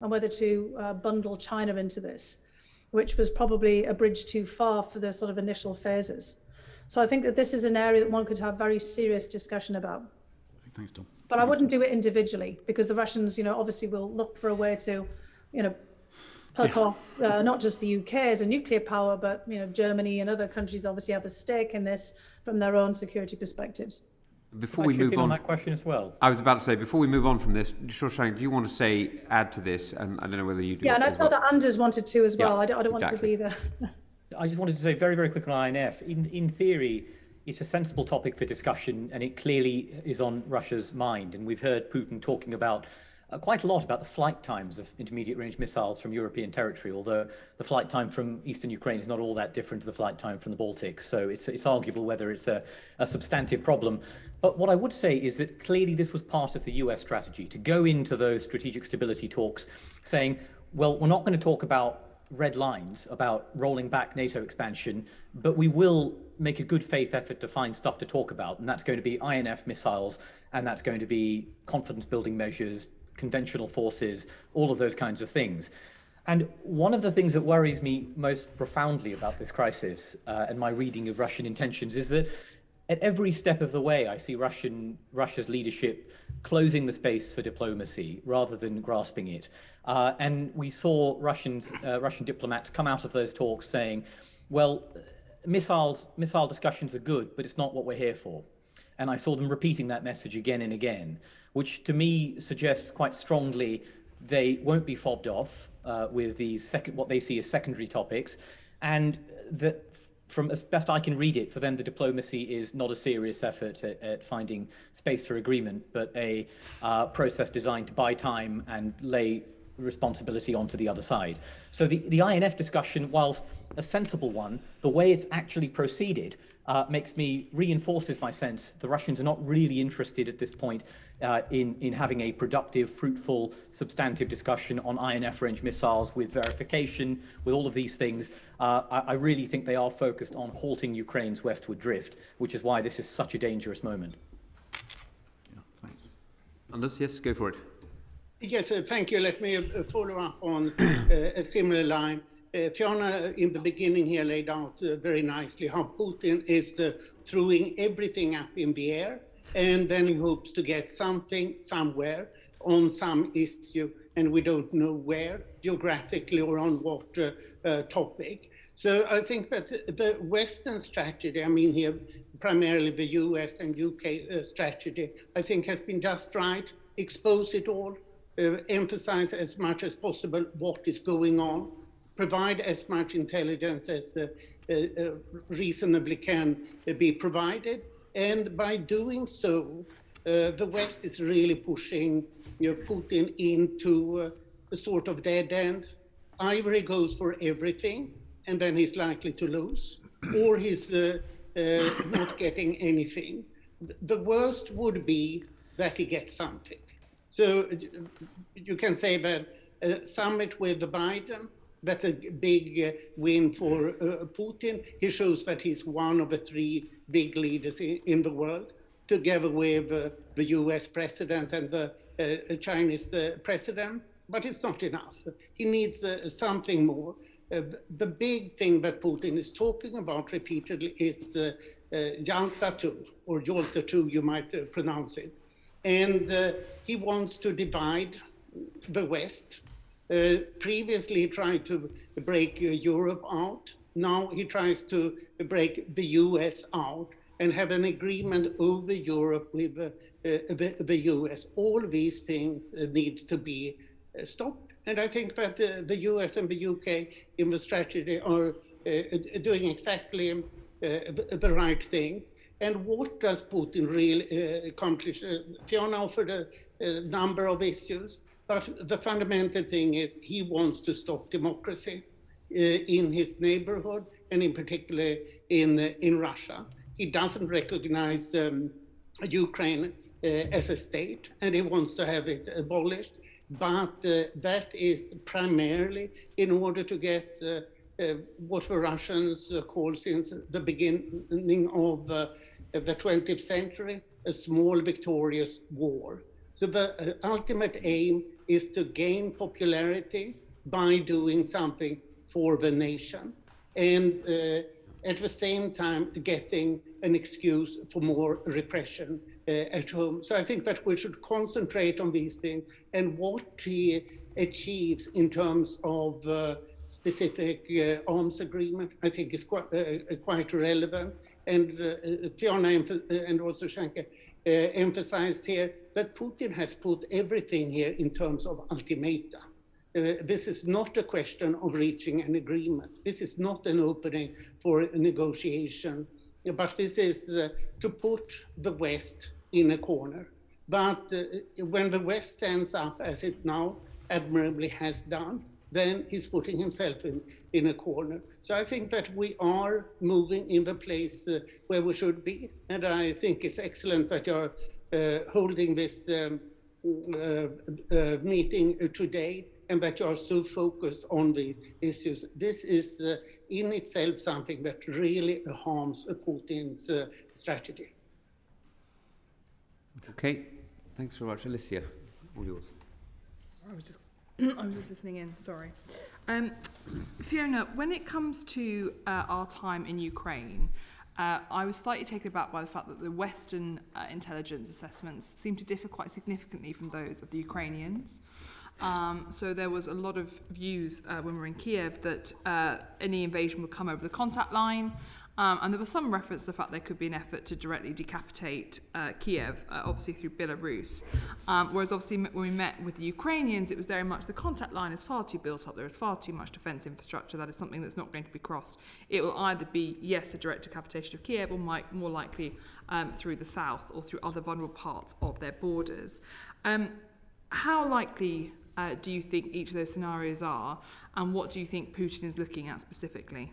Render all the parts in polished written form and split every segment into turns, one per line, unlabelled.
and whether to bundle China into this, which was probably a bridge too far for the sort of initial phases. So I think that this is an area that one could have very serious discussion about.
Thanks, Tom.
But I wouldn't do it individually, because the Russians, obviously will look for a way to, pluck off not just the UK as a nuclear power, but Germany and other countries obviously have a stake in this from their own security perspectives.
Before we move on that question as well,
I was about to say, before we move on from this, Shashank, do you want to add to this? And I don't know whether you do.
Yeah, and I saw that Anders wanted to as well. Yeah, I don't want to be the.
I just wanted to say very, very quick on INF. In theory, it's a sensible topic for discussion, and it clearly is on Russia's mind. And we've heard Putin talking about quite a lot about the flight times of intermediate-range missiles from European territory, although the flight time from eastern Ukraine is not all that different to the flight time from the Baltic. So it's arguable whether it's a substantive problem. But what I would say is that clearly this was part of the US strategy, to go into those strategic stability talks saying, well, we're not going to talk about red lines, about rolling back NATO expansion, but we will make a good faith effort to find stuff to talk about. And that's going to be INF missiles, and that's going to be confidence building measures, conventional forces, all of those kinds of things. And one of the things that worries me most profoundly about this crisis and my reading of Russian intentions is that at every step of the way, I see Russia's leadership closing the space for diplomacy rather than grasping it. And we saw Russian diplomats come out of those talks saying, well, missile discussions are good, but it's not what we're here for. And I saw them repeating that message again and again, which to me suggests quite strongly they won't be fobbed off with these what they see as secondary topics, and that from as best I can read it, for them the diplomacy is not a serious effort at finding space for agreement, but a process designed to buy time and lay responsibility onto the other side. So the INF discussion, whilst a sensible one, the way it's actually proceeded reinforces my sense the Russians are not really interested at this point in having a productive, fruitful, substantive discussion on INF range missiles with verification, with all of these things. I really think they are focused on halting Ukraine's westward drift, which is why this is such a dangerous moment.
Yeah, thanks. Anders, yes, go for it.
Yes, thank you. Let me follow up on a similar line. Fiona, in the beginning here, laid out very nicely how Putin is throwing everything up in the air, and then he hopes to get something somewhere on some issue, and we don't know where, geographically or on what topic. So I think that the Western strategy, I mean here primarily the US and UK strategy, I think has been just right. Expose it all, emphasize as much as possible what is going on, provide as much intelligence as reasonably can be provided. And by doing so, the West is really pushing Putin into a sort of dead end. Either he goes for everything, and then he's likely to lose, or he's not getting anything. The worst would be that he gets something. So you can say that a summit with Biden, that's a big win for Putin. He shows that he's one of the three big leaders in the world, together with the US president and the Chinese president, but it's not enough. He needs something more. The big thing that Putin is talking about repeatedly is Yalta 2, or Yalta 2, you might pronounce it. And he wants to divide the West. Previously, he tried to break Europe out. Now he tries to break the US out and have an agreement over Europe with the US. All these things need to be stopped. And I think that the US and the UK in the strategy are doing exactly the right things. And what does Putin really accomplish? Fiona offered a number of issues, but the fundamental thing is he wants to stop democracy in his neighborhood, and in particular in Russia. He doesn't recognize Ukraine as a state, and he wants to have it abolished. But that is primarily in order to get what the Russians call since the beginning of the 20th century, a small victorious war. So the ultimate aim is to gain popularity by doing something for the nation, and at the same time getting an excuse for more repression at home. So I think that we should concentrate on these things, and what he achieves in terms of specific arms agreement, I think is quite relevant. And Fiona and also Shanker emphasized here that Putin has put everything here in terms of ultimata. This is not a question of reaching an agreement. This is not an opening for a negotiation, but this is to put the West in a corner. But when the West stands up, as it now admirably has done, then he's putting himself in a corner. So I think that we are moving in the place where we should be. And I think it's excellent that you're holding this meeting today, and that you are so focused on these issues. This is in itself something that really harms Putin's strategy.
Okay, thanks very much. Alicia, all yours.
I was just listening in, sorry. Fiona, when it comes to our time in Ukraine, I was slightly taken aback by the fact that the Western intelligence assessments seem to differ quite significantly from those of the Ukrainians. So there was a lot of views when we were in Kiev that any invasion would come over the contact line, and there was some reference to the fact there could be an effort to directly decapitate Kiev, obviously through Belarus. Whereas obviously when we met with the Ukrainians, it was very much the contact line is far too built up, there is far too much defence infrastructure, that is something that's not going to be crossed. It will either be, yes, a direct decapitation of Kiev, or more likely through the south or through other vulnerable parts of their borders. How likely do you think each of those scenarios are, and what do you think Putin is looking at specifically?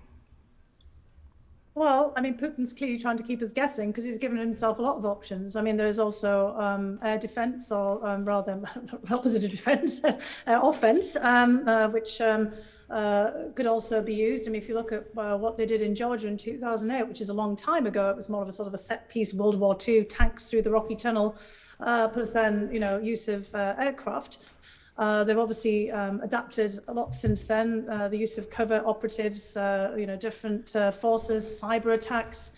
Well, I mean, Putin's clearly trying to keep us guessing because he's given himself a lot of options. I mean, there's also air defense, or rather, opposite of defense, offense, which could also be used. I mean, if you look at what they did in Georgia in 2008, which is a long time ago, it was more of a sort of a set piece World War II, tanks through the Rocky Tunnel, plus then, use of aircraft. They've obviously adapted a lot since then, the use of covert operatives, different forces, cyber attacks.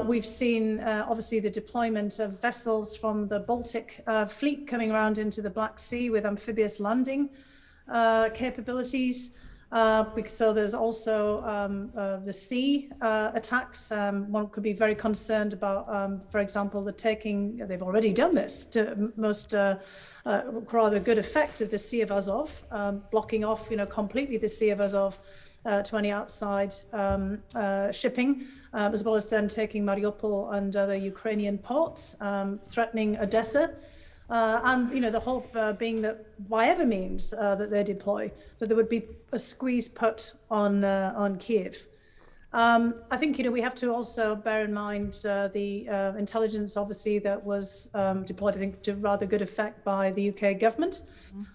We've seen, obviously, the deployment of vessels from the Baltic fleet coming around into the Black Sea with amphibious landing capabilities. So there's also the sea attacks. One could be very concerned about, for example, they've already done this to most rather good effect of the Sea of Azov, blocking off, completely the Sea of Azov to any outside shipping, as well as then taking Mariupol and other Ukrainian ports, threatening Odessa. And the hope being that by ever means that they deploy, that there would be a squeeze put on Kiev. I think we have to also bear in mind the intelligence, obviously, that was deployed, I think, to rather good effect by the UK government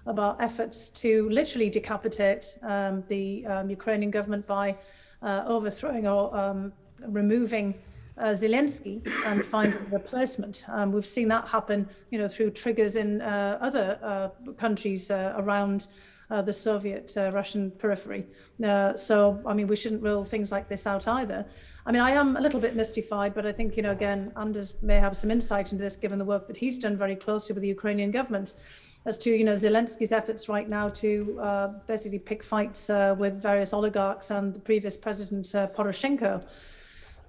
about efforts to literally decapitate the Ukrainian government by overthrowing or removing Zelensky and find a replacement. We've seen that happen, through triggers in other countries around the Soviet Russian periphery. So, I mean, we shouldn't rule things like this out either. I mean, I am a little bit mystified, but I think, again, Anders may have some insight into this, given the work that he's done very closely with the Ukrainian government, as to, Zelensky's efforts right now to basically pick fights with various oligarchs and the previous president, Poroshenko.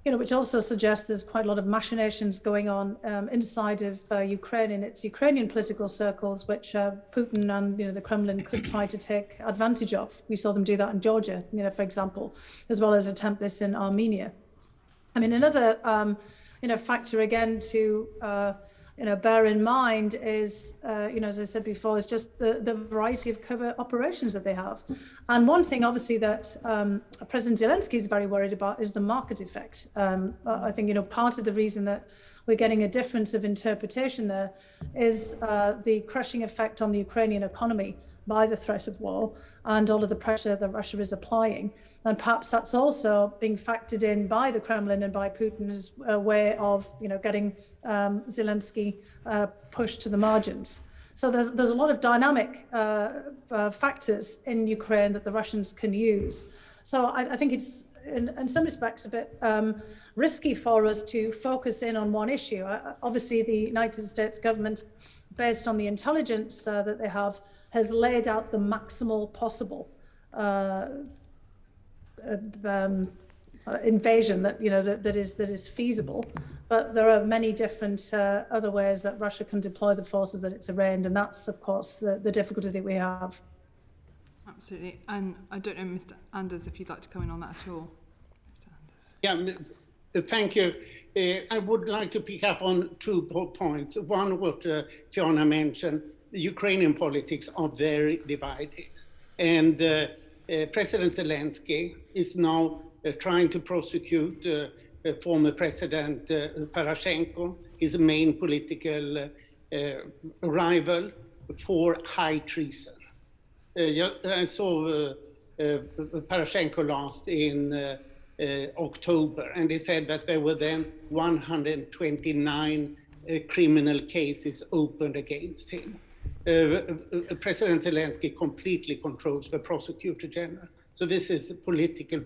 Which also suggests there's quite a lot of machinations going on inside of Ukraine and its Ukrainian political circles, which Putin and the Kremlin could try to take advantage of. We saw them do that in Georgia, for example, as well as attempt this in Armenia. I mean, another factor again to bear in mind is, as I said before, is just the variety of covert operations that they have. And one thing, obviously, that President Zelensky is very worried about is the market effect. I think, part of the reason that we're getting a difference of interpretation there is the crushing effect on the Ukrainian economy by the threat of war and all of the pressure that Russia is applying. And perhaps that's also being factored in by the Kremlin and by Putin as a way of, getting Zelensky pushed to the margins. So there's a lot of dynamic factors in Ukraine that the Russians can use. So I think it's in some respects a bit risky for us to focus in on one issue. Obviously, the United States government, based on the intelligence that they have, has laid out the maximal possible invasion that that is feasible. But there are many different other ways that Russia can deploy the forces that it's arraigned, and that's of course the difficulty that we have.
Absolutely. And I don't know, Mr. Anders, if you'd like to come in on that at all. Mr.
Anders. Yeah, thank you. I would like to pick up on 2 points. One, what Fiona mentioned, the Ukrainian politics are very divided. And President Zelensky is now trying to prosecute former President Poroshenko, his main political rival, for high treason. I saw Poroshenko last in October, and he said that there were then 129 criminal cases opened against him. President Zelensky completely controls the prosecutor general. So this is a political